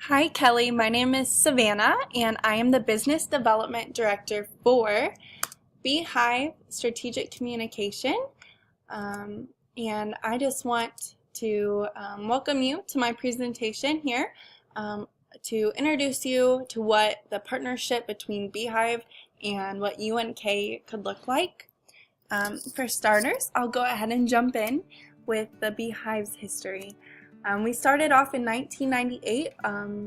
Hi Kelly, my name is Savannah and I am the Business Development Director for Beehive Strategic Communication. And I just want to welcome you to my presentation here to introduce you to what the partnership between Beehive and what UNK could look like. For starters, I'll go ahead and jump in with the Beehive's history. We started off in 1998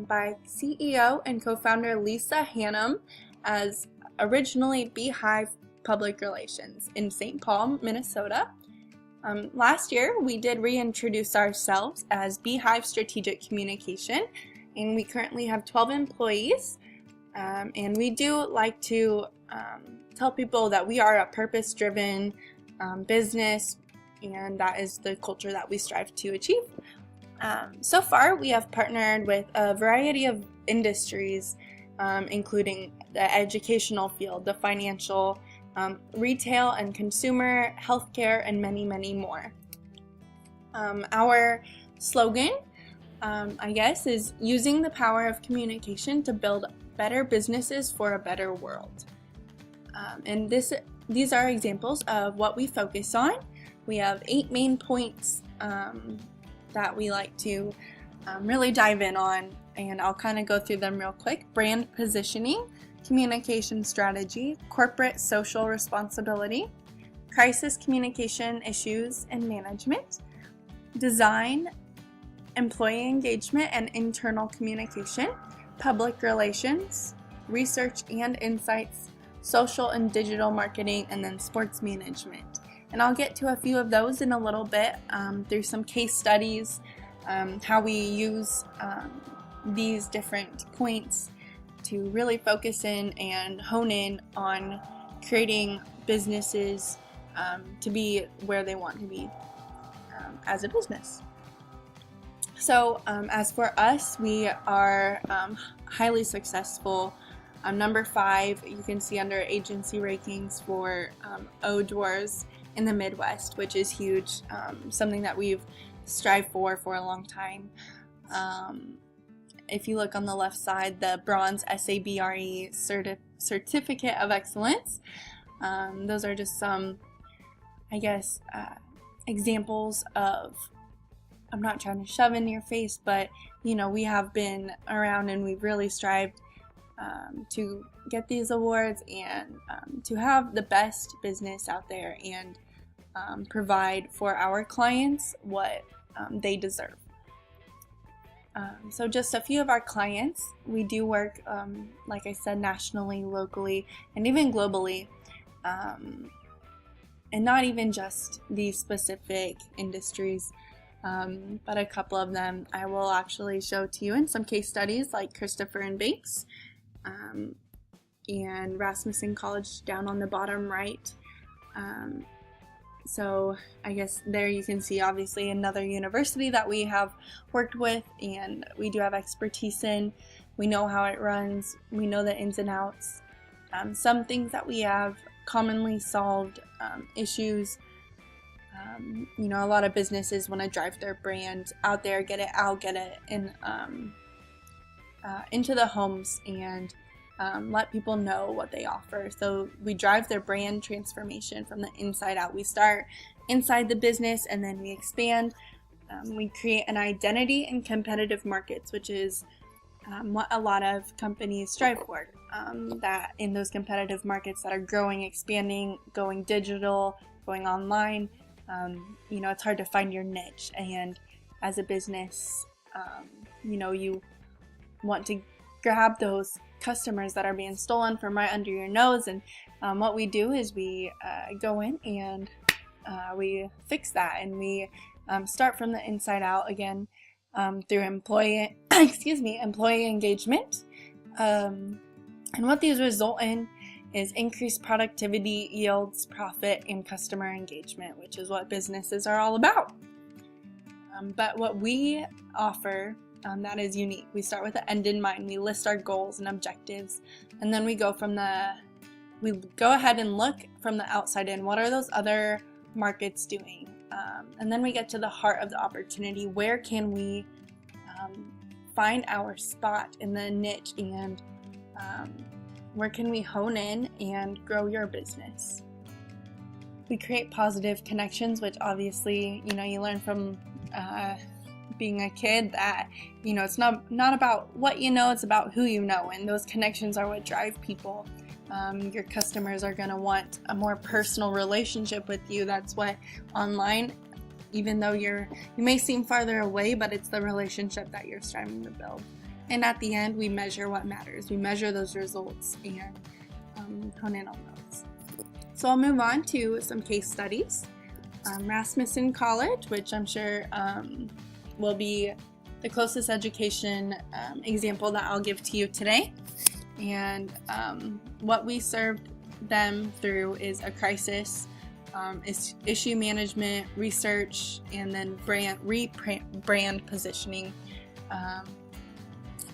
by CEO and co-founder Lisa Hannum as originally Beehive Public Relations in St. Paul, Minnesota. Last year, we did reintroduce ourselves as Beehive Strategic Communication, and we currently have 12 employees. And we do like to tell people that we are a purpose-driven business, and that is the culture that we strive to achieve. So far, we have partnered with a variety of industries, including the educational field, the financial, retail and consumer, healthcare, and many, many more. Our slogan, I guess, is using the power of communication to build better businesses for a better world. And these are examples of what we focus on. We have 8 main points that we like to really dive in on, and I'll kind of go through them real quick. Brand positioning, communication strategy, corporate social responsibility, crisis communication issues and management, design, employee engagement and internal communication, public relations, research and insights, social and digital marketing, and then sports management. And I'll get to a few of those in a little bit through some case studies, how we use these different points to really focus in and hone in on creating businesses to be where they want to be as a business. So as for us, we are highly successful. Number 5, you can see under agency rankings for O-Doors in the Midwest, which is huge, something that we've strived for a long time. If you look on the left side, the bronze SABRE Certificate of Excellence, those are just some, I guess, examples of, I'm not trying to shove in your face, but you know, we have been around and we've really strived to get these awards and to have the best business out there and provide for our clients what they deserve. So just a few of our clients, we do work, like I said, nationally, locally, and even globally, and not even just these specific industries, but a couple of them I will actually show to you in some case studies, like Christopher and Banks, and Rasmussen College down on the bottom right. So I guess there you can see obviously another university that we have worked with and we do have expertise in. We know how it runs, we know the ins and outs. Some things that we have commonly solved issues. You know, a lot of businesses want to drive their brand out there, get it out, get it in, into the homes and let people know what they offer. So we drive their brand transformation from the inside out. We start inside the business and then we expand. We create an identity in competitive markets, which is what a lot of companies strive for. That in those competitive markets that are growing, expanding, going digital, going online, you know, it's hard to find your niche. And as a business, you know, you want to grab those customers that are being stolen from right under your nose, and what we do is we go in and we fix that, and we start from the inside out again through employee engagement, and what these result in is increased productivity, yields, profit, and customer engagement, which is what businesses are all about. But what we offer that is unique. We start with the end in mind. We list our goals and objectives, and then we go ahead and look from the outside in. What are those other markets doing? And then we get to the heart of the opportunity. Where can we find our spot in the niche and where can we hone in and grow your business. We create positive connections, which obviously, you learn from being a kid that, it's not about what you know, it's about who you know, and those connections are what drive people. Your customers are going to want a more personal relationship with you. That's what online, even though you may seem farther away, but it's the relationship that you're striving to build. And at the end, we measure what matters. We measure those results and hone in on those. So I'll move on to some case studies. Rasmussen College, which I'm sure will be the closest education example that I'll give to you today. And what we served them through is a crisis, issue management, research, and then brand positioning.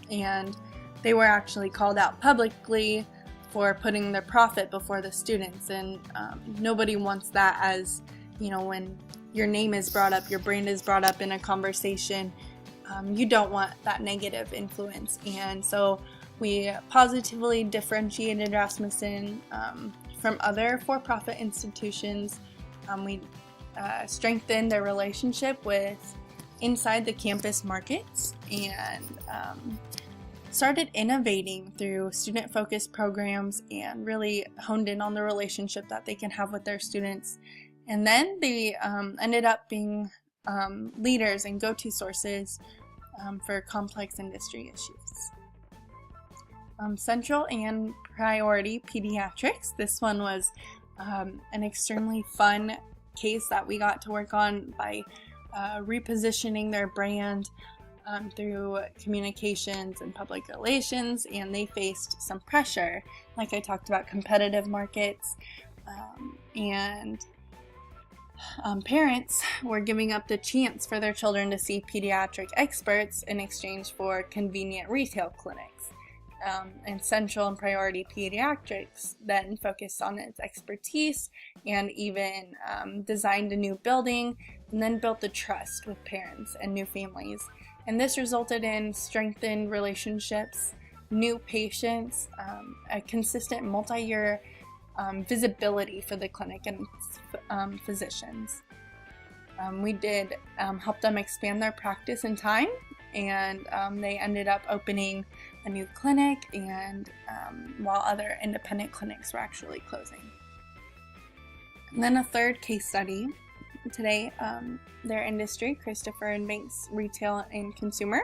And they were actually called out publicly for putting their profit before the students, and nobody wants that. As when your name is brought up, your brand is brought up in a conversation, you don't want that negative influence. And so we positively differentiated Rasmussen from other for-profit institutions. We strengthened their relationship with inside the campus markets, and started innovating through student-focused programs and really honed in on the relationship that they can have with their students. And then they ended up being leaders and go-to sources for complex industry issues. Central and Priority Pediatrics. This one was an extremely fun case that we got to work on by repositioning their brand through communications and public relations, and they faced some pressure, like I talked about, competitive markets, and parents were giving up the chance for their children to see pediatric experts in exchange for convenient retail clinics. And Central and Priority Pediatrics then focused on its expertise and even designed a new building and then built the trust with parents and new families. And this resulted in strengthened relationships, new patients, a consistent multi-year visibility for the clinic and physicians. We did help them expand their practice in time, and they ended up opening a new clinic, and while other independent clinics were actually closing. And then a third case study today, their industry, Christopher and Banks Retail and Consumer.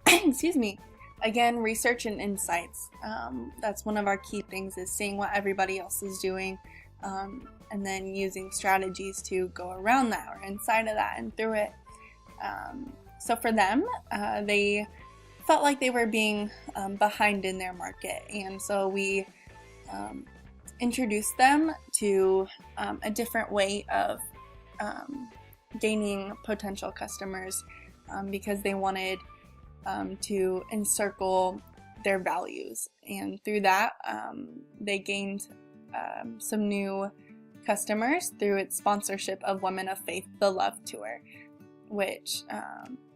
Excuse me. Again, research and insights. That's one of our key things, is seeing what everybody else is doing, and then using strategies to go around that or inside of that and through it. So for them, they felt like they were being behind in their market, and so we introduced them to a different way of gaining potential customers, because they wanted to encircle their values, and through that they gained some new customers through its sponsorship of Women of Faith, the Love Tour, which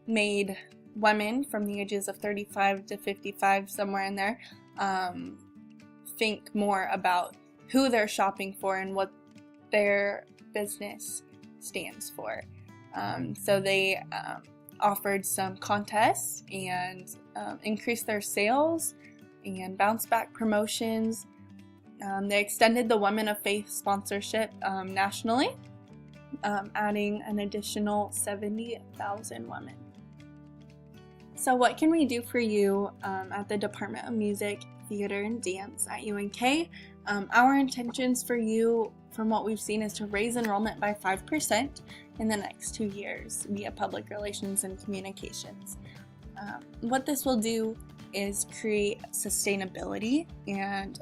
made women from the ages of 35 to 55, somewhere in there, think more about who they're shopping for and what their business stands for. So they offered some contests and increased their sales and bounce back promotions. They extended the Women of Faith sponsorship nationally, adding an additional 70,000 women. So what can we do for you at the Department of Music, Theater, and Dance at UNK? Our intentions for you, from what we've seen, is to raise enrollment by 5% in the next 2 years via public relations and communications. What this will do is create sustainability and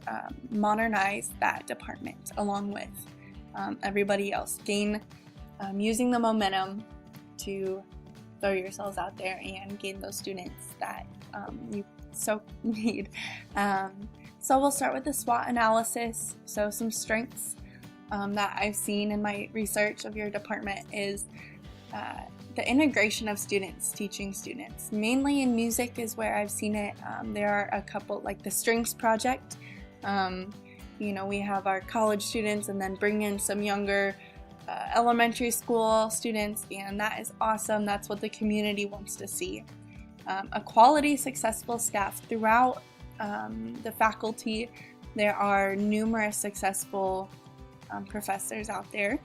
modernize that department along with everybody else. Using the momentum to throw yourselves out there and gain those students that you so need. So we'll start with the SWOT analysis. So some strengths that I've seen in my research of your department is the integration of students teaching students. Mainly in music is where I've seen it. There are a couple, like the Strings Project. We have our college students and then bring in some younger elementary school students, and that is awesome. That's what the community wants to see. A quality, successful staff throughout the faculty. There are numerous successful professors out there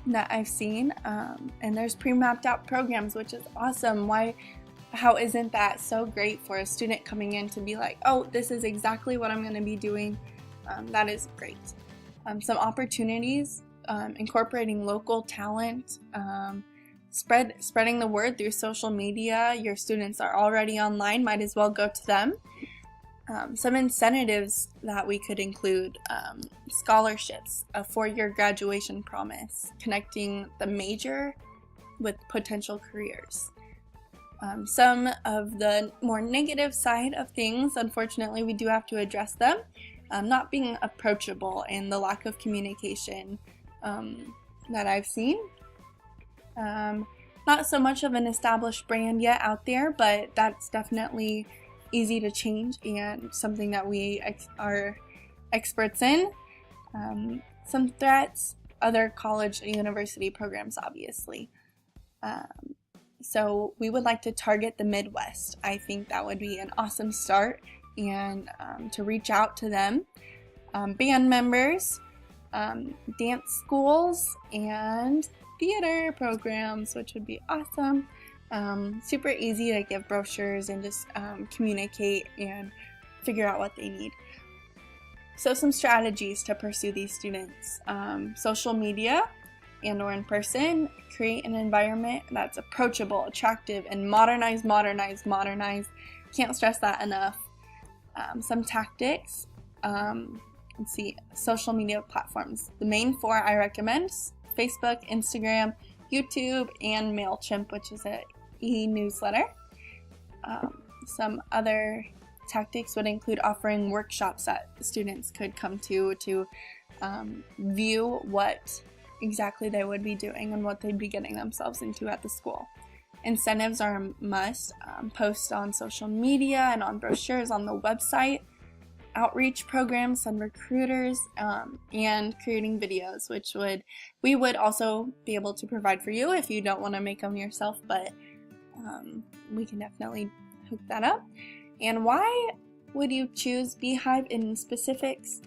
that I've seen, and there's pre-mapped out programs, which is awesome. How isn't that so great for a student coming in to be like, oh, this is exactly what I'm going to be doing? That is great. Some opportunities, incorporating local talent, spreading the word through social media. Your students are already online, might as well go to them. Some incentives that we could include, scholarships, a 4-year graduation promise, connecting the major with potential careers. Some of the more negative side of things, unfortunately, we do have to address them. Not being approachable and the lack of communication that I've seen. Not so much of an established brand yet out there, but that's definitely easy to change and something that we are experts in. Some threats, other college and university programs, obviously. So we would like to target the Midwest. I think that would be an awesome start, and to reach out to them. Band members, dance schools, and theater programs, which would be awesome. Super easy to give brochures and just communicate and figure out what they need. So some strategies to pursue these students. Social media and or in person, create an environment that's approachable, attractive, and modernize. Can't stress that enough. Some tactics. Let's see, social media platforms. The main 4 I recommend: Facebook, Instagram, YouTube, and MailChimp, which is an e-newsletter. Some other tactics would include offering workshops that students could come to view what exactly they would be doing and what they'd be getting themselves into at the school. Incentives are a must. Post on social media and on brochures on the website. Outreach programs, send recruiters, and creating videos, which we would also be able to provide for you if you don't want to make them yourself, but we can definitely hook that up. And why would you choose Beehive in specifics?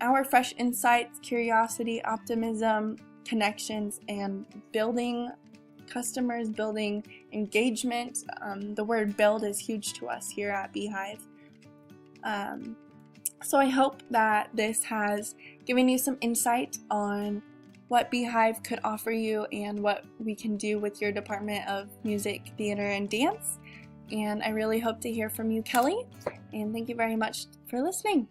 Our fresh insights, curiosity, optimism, connections, and building customers, building engagement. The word build is huge to us here at Beehive. So I hope that this has given you some insight on what Beehive could offer you and what we can do with your Department of Music, Theater, and Dance. And I really hope to hear from you, Kelly. And thank you very much for listening.